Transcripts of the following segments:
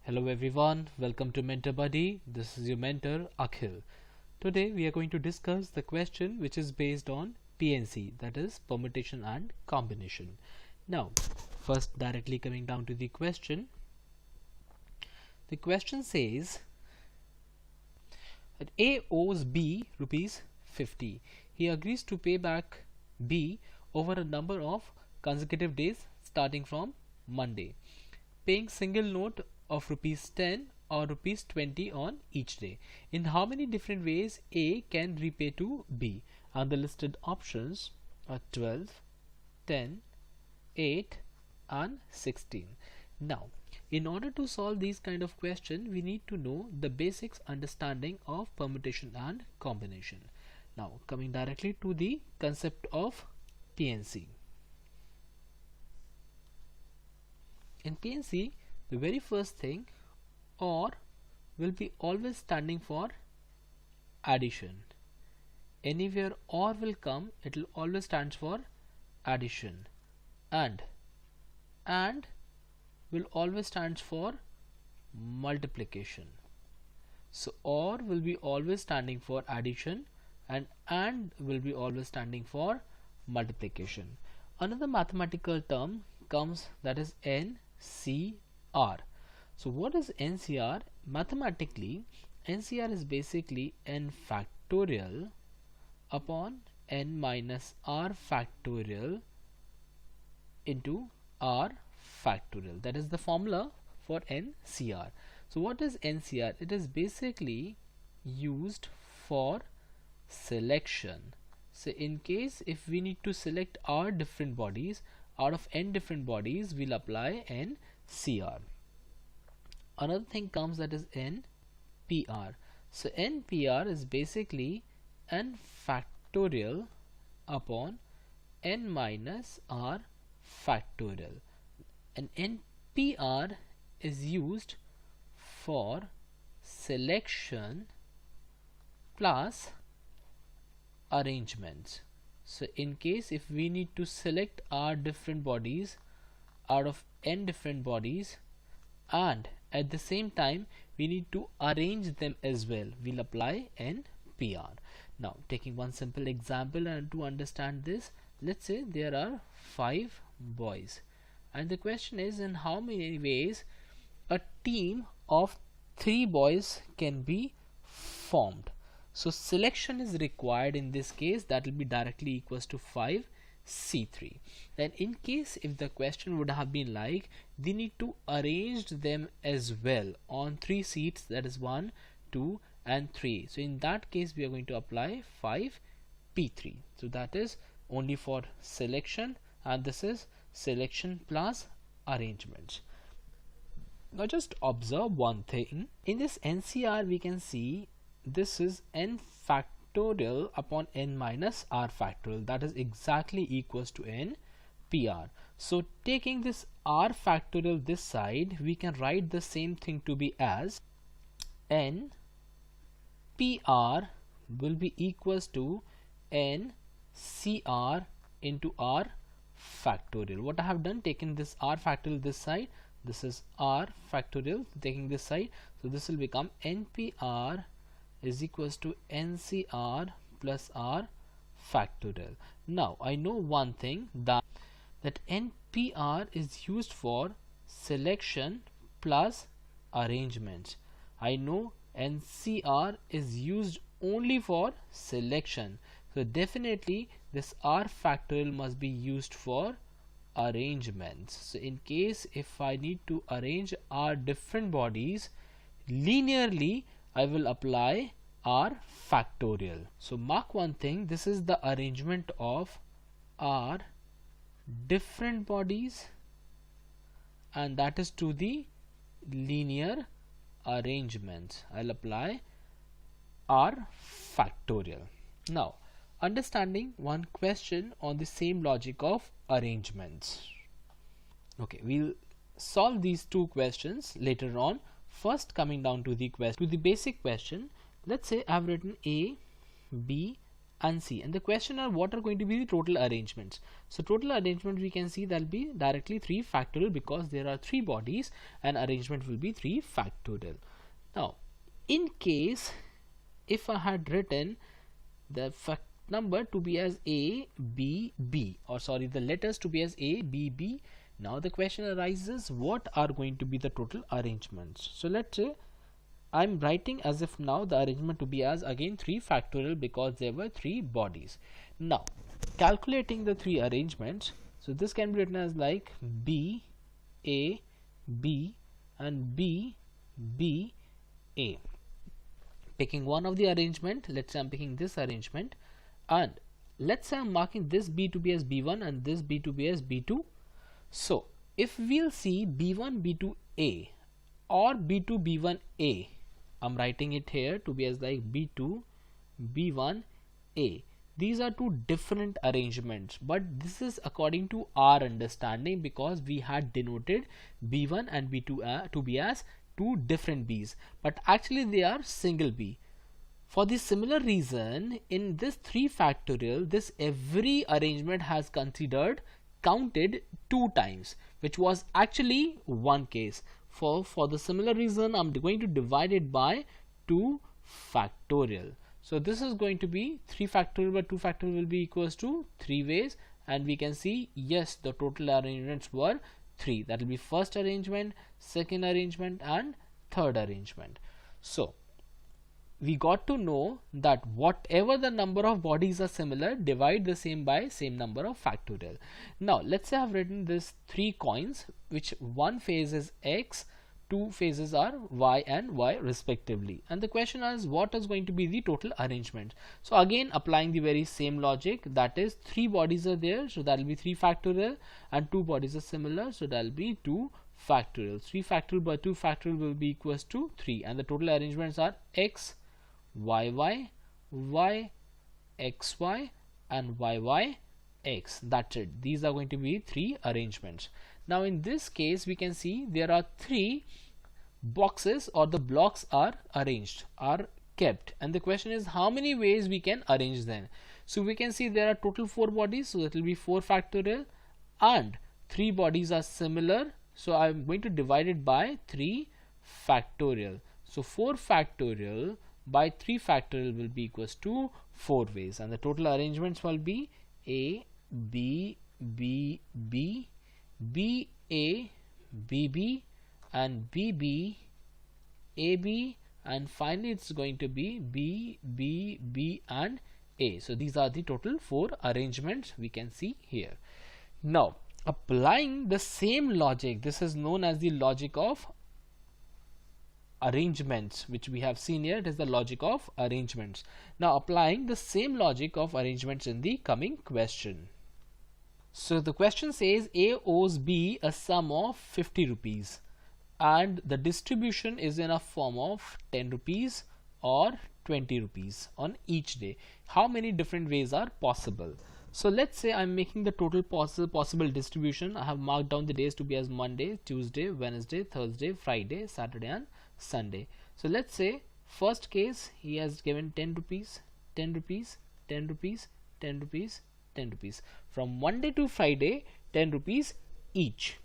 Hello everyone, welcome to Mentor Buddy. This is your mentor Akhil. Today we are going to discuss the question which is based on PNC, that is permutation and combination. Now, first directly coming down to the question. The question says that A owes B rupees 50. He agrees to pay back B over a number of consecutive days starting from Monday, paying single note of rupees 10 or rupees 20 on each day. In how many different ways A can repay to B? And the listed options are 12, 10, 8 and 16. Now, in order to solve these kind of question, we need to know the basics understanding of permutation and combination. Now, coming directly to the concept of PNC. In PNC, the very first thing, OR will be always standing for addition. Anywhere OR will come, it will always stand for addition. And will always stands for multiplication. So OR will be always standing for addition and will be always standing for multiplication. Another mathematical term comes, that is NCR. So what is NCR? Mathematically, NCR is basically n factorial upon n minus r factorial into r factorial. That is the formula for NCR. So what is NCR? It is basically used for selection. So in case if we need to select r different bodies out of n different bodies, we'll apply NCR. Another thing comes, that is NPR. So NPR is basically n factorial upon n minus r factorial, and NPR is used for selection plus arrangements. So in case if we need to select r different bodies out of n different bodies and at the same time we need to arrange them as well, we'll apply NPR. Now, taking one simple example and to understand this, let's say there are 5 boys and the question is, in how many ways a team of 3 boys can be formed. So selection is required in this case, that will be directly equals to 5C3. Then in case if the question would have been like, we need to arrange them as well on 3 seats, that is 1, 2 and 3. So in that case we are going to apply 5P3. So that is only for selection and this is selection plus arrangements. Now just observe one thing. In this NCR we can see this is n factorial upon n minus r factorial, that is exactly equals to NPR. So taking this r factorial this side, we can write the same thing to be as NPR will be equals to NCR into r factorial. What I have done, taken this r factorial this side, this is r factorial, taking this side, so this will become NPR is equals to NCR plus r factorial. Now I know one thing, that NPR is used for selection plus arrangement. I know NCR is used only for selection, so definitely this r factorial must be used for arrangements. So in case if I need to arrange r different bodies linearly, I will apply r factorial. So mark one thing, this is the arrangement of r different bodies and that is to the linear arrangement. I'll apply r factorial. Now understanding one question on the same logic of arrangements. Okay, we'll solve these two questions later on. First, coming down to the question, to the basic question, let's say I've written A, B and C. And the question are what are going to be the total arrangements. So total arrangement we can see that will be directly 3 factorial because there are 3 bodies and arrangement will be 3 factorial. Now in case if I had written the number to be as A, B, B, or sorry, the letters to be as A, B, B. Now the question arises, what are going to be the total arrangements? So let's say I'm writing as if now the arrangement to be as again 3 factorial because there were 3 bodies. Now calculating the 3 arrangements, so this can be written as like B, A, B and B, B, A. Picking one of the arrangement, let's say I'm picking this arrangement, and let's say I'm marking this B to be as B1 and this B to be as B2. So if we'll see B1 B2A or B2 B1A, I'm writing it here to be as like B2 B1A. These are 2 different arrangements, but this is according to our understanding because we had denoted B1 and B2 to be as 2 different B's, but actually they are single B. For the similar reason, in this 3 factorial, this every arrangement has counted 2 times, which was actually one case. For the similar reason, I'm going to divide it by 2 factorial. So this is going to be 3 factorial by 2 factorial will be equals to 3 ways, and we can see yes, the total arrangements were 3. That will be first arrangement, second arrangement and third arrangement. So we got to know that whatever the number of bodies are similar, divide the same by same number of factorial. Now let's say I've written this 3 coins, which one phase is X, 2 phases are Y and Y respectively, and the question is what is going to be the total arrangement. So again applying the very same logic, that is 3 bodies are there, so that will be 3 factorial, and 2 bodies are similar, so that will be 2 factorial. 3 factorial by 2 factorial will be equals to 3, and the total arrangements are X, Y, Y, Y, X, Y and Y, Y, X. That's it. These are going to be 3 arrangements. Now in this case we can see there are 3 boxes or the blocks are arranged, are kept, and the question is how many ways we can arrange them. So we can see there are total 4 bodies, so it will be 4 factorial, and 3 bodies are similar, so I'm going to divide it by 3 factorial. So 4 factorial by 3 factorial will be equals to 4 ways, and the total arrangements will be A, B, B, B, B, A, B, B and B, B, A, B, and finally it's going to be B, B, B and A. So these are the total 4 arrangements we can see here. Now applying the same logic, this is known as the logic of arrangements, which we have seen here. It is the logic of arrangements. Now applying the same logic of arrangements in the coming question. So the question says A owes B a sum of 50 rupees and the distribution is in a form of 10 rupees or 20 rupees on each day. How many different ways are possible? So let's say I'm making the total possible distribution. I have marked down the days to be as Monday, Tuesday, Wednesday, Thursday, Friday, Saturday and Sunday. So let's say first case he has given 10 rupees, 10 rupees, 10 rupees, 10 rupees, 10 rupees. From Monday to Friday 10 rupees each.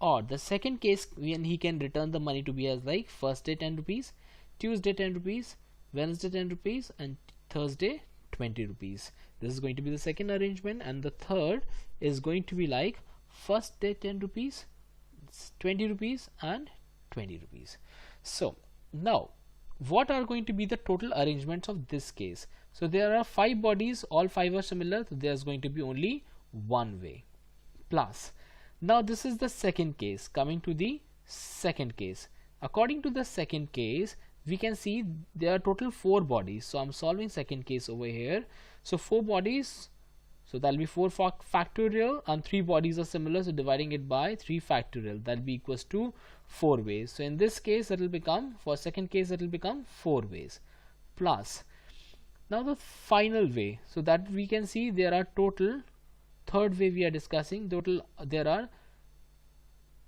Or the second case when he can return the money to be as like first day 10 rupees, Tuesday 10 rupees, Wednesday 10 rupees and Thursday 20 rupees. This is going to be the second arrangement, and the third is going to be like first day 10 rupees, 20 rupees and 20 rupees. So now what are going to be the total arrangements of this case? So there are 5 bodies, all 5 are similar, so there's going to be only one way. Plus now this is the second case. Coming to the second case, according to the second case we can see there are total 4 bodies, so I'm solving second case over here. So 4 bodies, so that will be 4 factorial, and 3 bodies are similar, so dividing it by 3 factorial, that will be equals to 4 ways. So in this case it will become, for second case it will become 4 ways. Plus now the final way, so that we can see there are total, third way we are discussing, total there are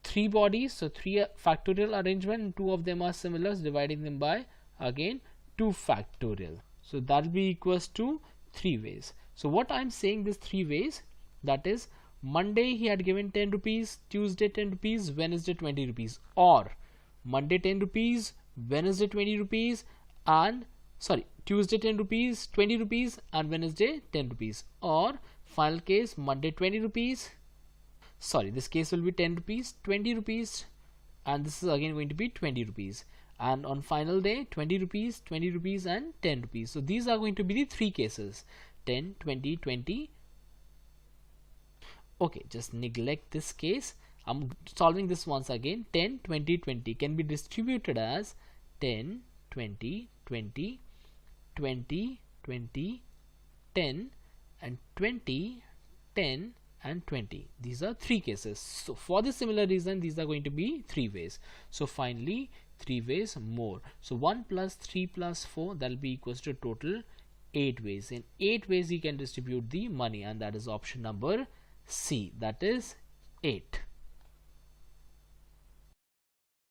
3 bodies, so 3 factorial arrangement, and 2 of them are similar, so dividing them by again 2 factorial, so that will be equals to 3 ways. So what I'm saying, this 3 ways, that is Monday he had given 10 rupees, Tuesday 10 rupees, Wednesday 20 rupees, or Monday 10 rupees, Wednesday 20 rupees, and Tuesday 10 rupees, 20 rupees, and Wednesday 10 rupees, or final case Monday 20 rupees, this case will be 10 rupees, 20 rupees, and this is again going to be 20 rupees, and on final day 20 rupees, 20 rupees, and 10 rupees. So these are going to be the 3 cases: 10, 20, 20. Okay, just neglect this case. I'm solving this once again. 10, 20, 20 can be distributed as 10, 20, 20, 20, 20, 10, and 20, 10, and 20. These are 3 cases. So for the similar reason, these are going to be 3 ways. So finally 3 ways more. So 1 plus 3 plus 4, that will be equals to total 8 ways. In 8 ways you can distribute the money, and that is option number C, that is 8.